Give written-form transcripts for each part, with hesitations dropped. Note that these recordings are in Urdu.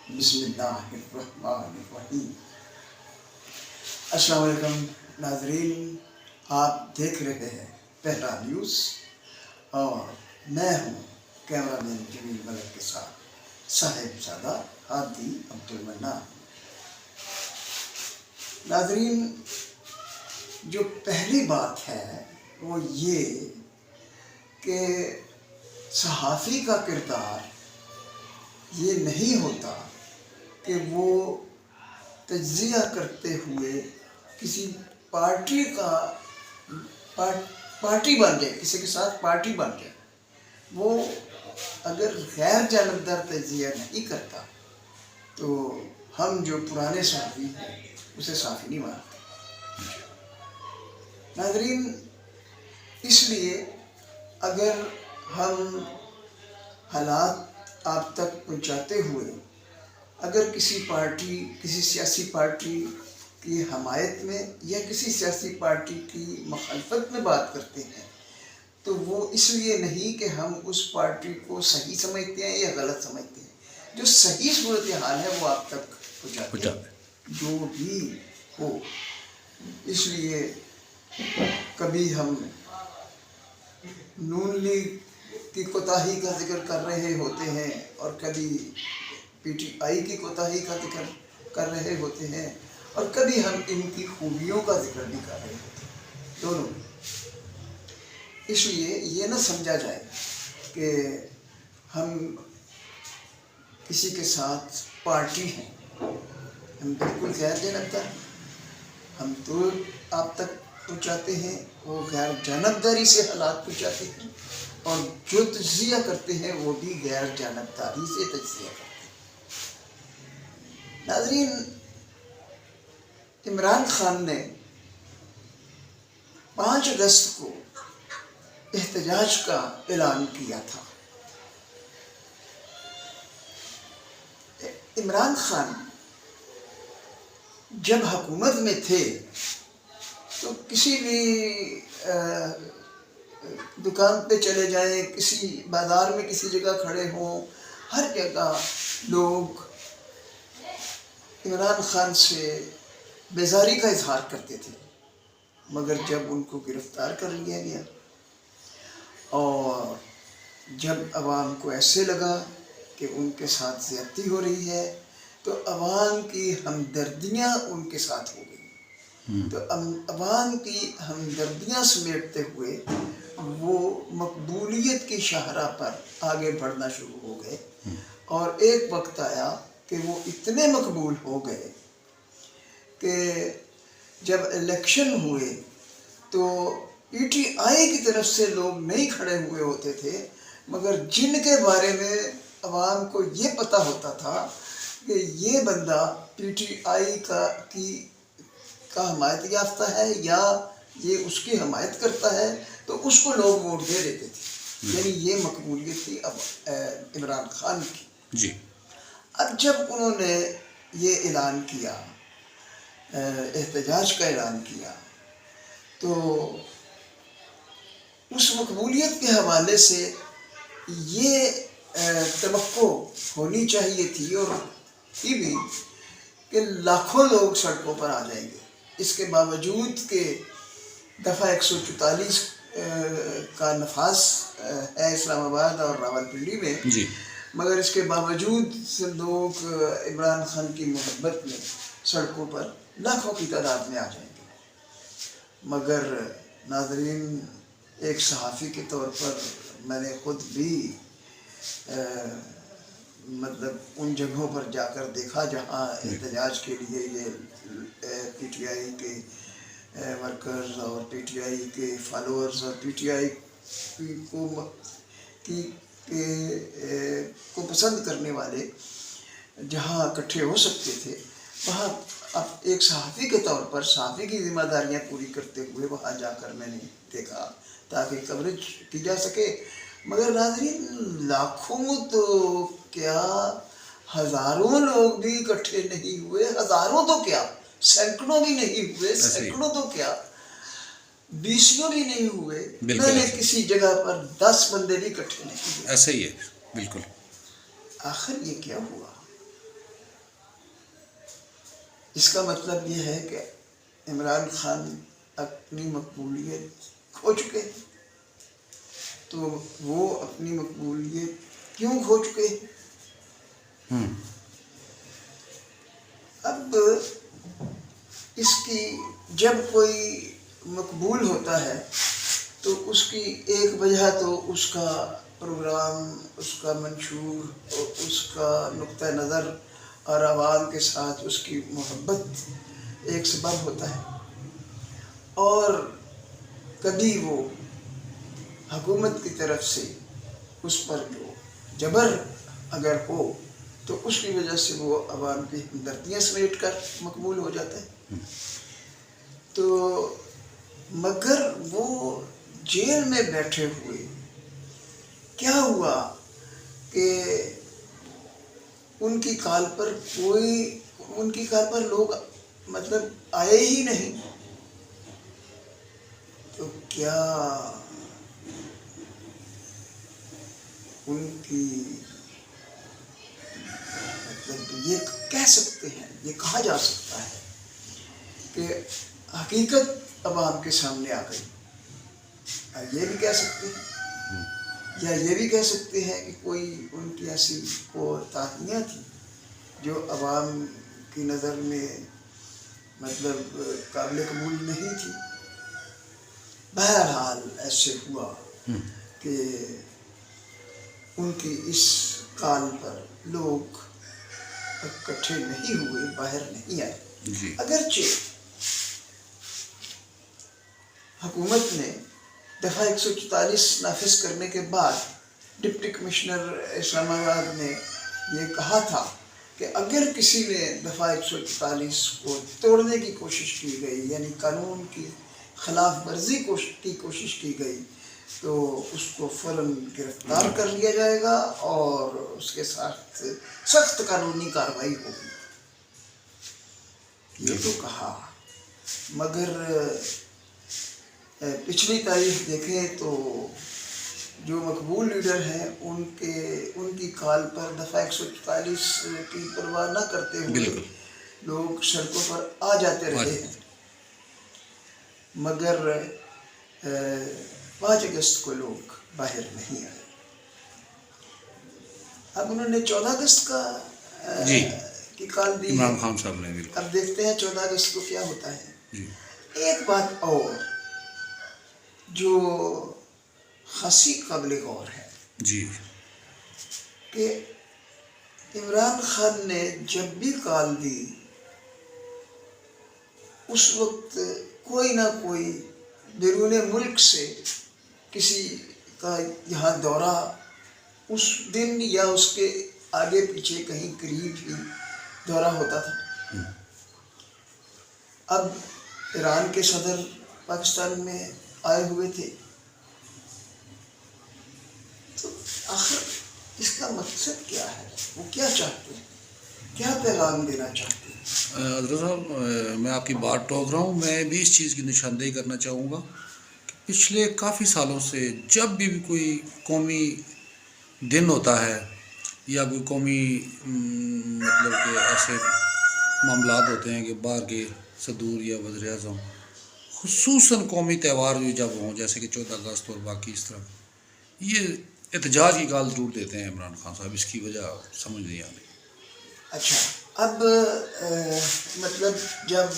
بسم اللہ الرحمن الرحیم۔ السلام علیکم ناظرین، آپ دیکھ رہے ہیں پہلا نیوز اور میں ہوں کیمرہ مین جمیل ملک کے ساتھ صاحب زادہ ہادی عبدالمنان۔ ناظرین، جو پہلی بات ہے وہ یہ کہ صحافی کا کردار یہ نہیں ہوتا کہ وہ تجزیہ کرتے ہوئے کسی پارٹی بن جائے، کسی کے ساتھ پارٹی بن جائے۔ وہ اگر غیر جانبدار تجزیہ نہیں کرتا تو ہم جو پرانے صحافی ہیں اسے صحافی نہیں مانتے۔ ناظرین، اس لیے اگر ہم حالات آپ تک پہنچاتے ہوئے اگر کسی سیاسی پارٹی کی حمایت میں یا کسی سیاسی پارٹی کی مخالفت میں بات کرتے ہیں تو وہ اس لیے نہیں کہ ہم اس پارٹی کو صحیح سمجھتے ہیں یا غلط سمجھتے ہیں۔ جو صحیح صورتحال ہے وہ آپ تک پہنچاتے ہیں جو بھی ہو۔ اس لیے کبھی ہم نون لیگ کی کوتاہی کا ذکر کر رہے ہوتے ہیں اور کبھی پی ٹی آئی کی کوتاہی کا ذکر کر رہے ہوتے ہیں اور کبھی ہم ان کی خوبیوں کا ذکر بھی کر رہے ہوتے ہیں، دونوں۔ اس لیے یہ نہ سمجھا جائے کہ ہم کسی کے ساتھ پارٹی ہیں، ہم بالکل غیر جانبدار ہیں۔ ہم تو آپ تک پہنچاتے ہیں، وہ غیر جانبداری سے حالات پہنچاتے ہیں، اور جو تجزیہ کرتے ہیں وہ بھی غیر جانبداری سے تجزیہ کرتے ہیں۔ ناظرین، عمران خان نے 5 اگست کو احتجاج کا اعلان کیا تھا۔ عمران خان جب حکومت میں تھے تو کسی بھی دکان پہ چلے جائیں، کسی بازار میں کسی جگہ کھڑے ہوں، ہر جگہ لوگ عمران خان سے بیزاری کا اظہار کرتے تھے۔ مگر جب ان کو گرفتار کر لیا گیا اور جب عوام کو ایسے لگا کہ ان کے ساتھ زیادتی ہو رہی ہے تو عوام کی ہمدردیاں ان کے ساتھ ہو گئی۔ تو عوام کی ہمدردیاں سمیٹتے ہوئے وہ مقبولیت کی شاہراہ پر آگے بڑھنا شروع ہو گئے، اور ایک وقت آیا کہ وہ اتنے مقبول ہو گئے کہ جب الیکشن ہوئے تو پی ٹی آئی کی طرف سے لوگ نہیں کھڑے ہوئے ہوتے تھے، مگر جن کے بارے میں عوام کو یہ پتہ ہوتا تھا کہ یہ بندہ پی ٹی آئی کا حمایت یافتہ ہے یا یہ اس کی حمایت کرتا ہے تو اس کو لوگ ووٹ دے دیتے تھے۔ یعنی یہ مقبولیت تھی اب عمران خان کی۔ جی، اب جب انہوں نے یہ اعلان کیا، احتجاج کا اعلان کیا، تو اس مقبولیت کے حوالے سے یہ توقع ہونی چاہیے تھی اور تھی بھی کہ لاکھوں لوگ سڑکوں پر آ جائیں گے۔ اس کے باوجود کہ دفعہ 144 کا نفاذ ہے اسلام آباد اور راولپنڈی میں، جی، مگر اس کے باوجود لوگ عمران خان کی محبت میں سڑکوں پر لاکھوں کی تعداد میں آ جائیں گے۔ مگر ناظرین، ایک صحافی کے طور پر میں نے خود بھی ان جگہوں پر جا کر دیکھا جہاں احتجاج کے لیے یہ پی ٹی آئی کے ورکرز اور پی ٹی آئی کے فالوورز اور پی ٹی آئی کو پسند کرنے والے جہاں اکٹھے ہو سکتے تھے، وہاں اب ایک صحافی کے طور پر صحافی کی ذمہ داریاں پوری کرتے ہوئے وہاں جا کر میں نے دیکھا تاکہ کوریج کی جا سکے۔ مگر ناظرین، لاکھوں تو کیا ہزاروں لوگ بھی اکٹھے نہیں ہوئے، ہزاروں تو کیا سینکڑوں بھی نہیں ہوئے، سینکڑوں تو کیا 20 بھی نہیں ہوئے۔ میں نے کسی جگہ پر 10 بندے بھی اکٹھے نہیں ہوئے۔ ایسا ہی ہے، بالکل۔ آخر یہ کیا ہوا؟ اس کا مطلب یہ ہے کہ عمران خان اپنی مقبولیت کھو چکے ہیں. تو وہ اپنی مقبولیت کیوں کھو چکے ہیں؟ اب اس کی جب کوئی مقبول ہوتا ہے تو اس کی ایک وجہ تو اس کا پروگرام، اس کا منشور، اس کا نقطہ نظر اور عوام کے ساتھ اس کی محبت ایک سبب ہوتا ہے. اور کبھی وہ حکومت کی طرف سے اس پر جو جبر اگر ہو تو اس کی وجہ سے وہ عوام کی ہمدردیاں سمیٹ کر مقبول ہو جاتا ہے. تو مگر وہ جیل میں بیٹھے ہوئے کیا ہوا کہ ان کی کال پر لوگ مطلب آئے ہی نہیں. تو کیا ان کی مطلب یہ کہہ سکتے ہیں، یہ کہا جا سکتا ہے کہ حقیقت عوام کے سامنے آ گئی؟ یہ بھی کہہ سکتے ہیں، یا یہ بھی کہہ سکتے ہیں کہ کوئی ان کی ایسی کوتاہیاں تھیں جو عوام کی نظر میں مطلب قابل قبول نہیں تھی. بہرحال ایسے ہوا کہ ان کی اس کال پر لوگ اکٹھے نہیں ہوئے، باہر نہیں آئے. اگرچہ حکومت نے دفعہ 144 نافذ کرنے کے بعد ڈپٹی کمشنر اسلام آباد نے یہ کہا تھا کہ اگر کسی نے دفعہ 144 کو توڑنے کی کوشش کی گئی، یعنی قانون کی خلاف ورزی کی کوشش کی گئی، تو اس کو فوراً گرفتار کر لیا جائے گا اور اس کے ساتھ سخت قانونی کارروائی ہوگی. یہ تو کہا، مگر پچھلی تاریخ دیکھیں تو جو مقبول لیڈر ہیں ان کی کال پر دفعہ 144 کی پرواہ نہ کرتے ہوئے لوگ سڑکوں پر آ جاتے رہے ہیں. مگر 5 اگست کو لوگ باہر نہیں آئے. اب انہوں نے 14 اگست کی کال دی عمران خان صاحب نے. اب دیکھتے ہیں 14 اگست کو کیا ہوتا ہے. ایک بات اور جو خاصی قابل غور ہے کہ عمران خان نے جب بھی کال دی اس وقت کوئی نہ کوئی بیرون ملک سے کسی کا یہاں دورہ اس دن یا اس کے آگے پیچھے کہیں قریب ہی دورہ ہوتا تھا. اب ایران کے صدر پاکستان میں آئے ہوئے تھے. تو آخر اس کا مقصد کیا ہے؟ وہ کیا چاہتے ہیں؟ کیا پیغام دینا چاہتے ہیں؟ حضرت صاحب، میں آپ کی بات ٹوک رہا ہوں. میں بھی اس چیز کی نشاندہی کرنا چاہوں گا کہ پچھلے کافی سالوں سے جب بھی کوئی قومی دن ہوتا ہے یا کوئی قومی مطلب کہ ایسے معاملات ہوتے ہیں کہ باہر کے صدور یا وزیر اعظم خصوصاً قومی تہوار جو جب ہوں، جیسے کہ 14 اگست اور باقی اس طرح، یہ احتجاج کی گال ضرور دیتے ہیں عمران خان صاحب. اس کی وجہ سمجھ نہیں آ رہی. اچھا، اب مطلب جب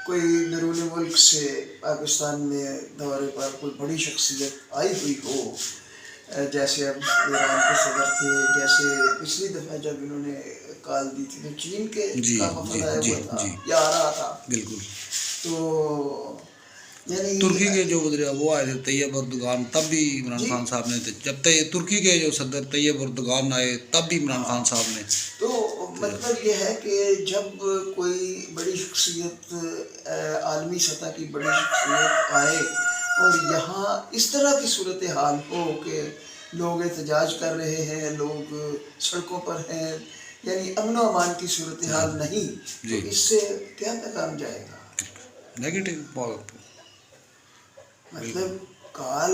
کوئی بیرون ملک سے پاکستان میں دورے پر کوئی بڑی شخصیت آئی ہوئی ہو، جیسے اب ایران کے صدر تھے، جیسے پچھلی دفعہ جب انہوں نے کال دی تھی تو چین کے کا وفد آیا ہوا تھا یا آ رہا تھا. بالکل. تو یعنی ترکی کے جو وزیر وہ آئے تھے طیب اردوغان، تب بھی عمران خان صاحب نے، جب ترکی کے جو صدر طیب اردوغان آئے تب بھی عمران خان صاحب نے. تو مطلب یہ ہے کہ جب کوئی بڑی شخصیت، عالمی سطح کی بڑی شخصیت آئے اور یہاں اس طرح کی صورتحال ہو کہ لوگ احتجاج کر رہے ہیں، لوگ سڑکوں پر ہیں، یعنی امن و امان کی صورتحال نہیں، تو اس سے کیا پیغام جائے گا؟ نیگیٹو. مطلب کال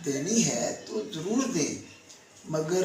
دینی ہے تو ضرور دیں، مگر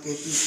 KPP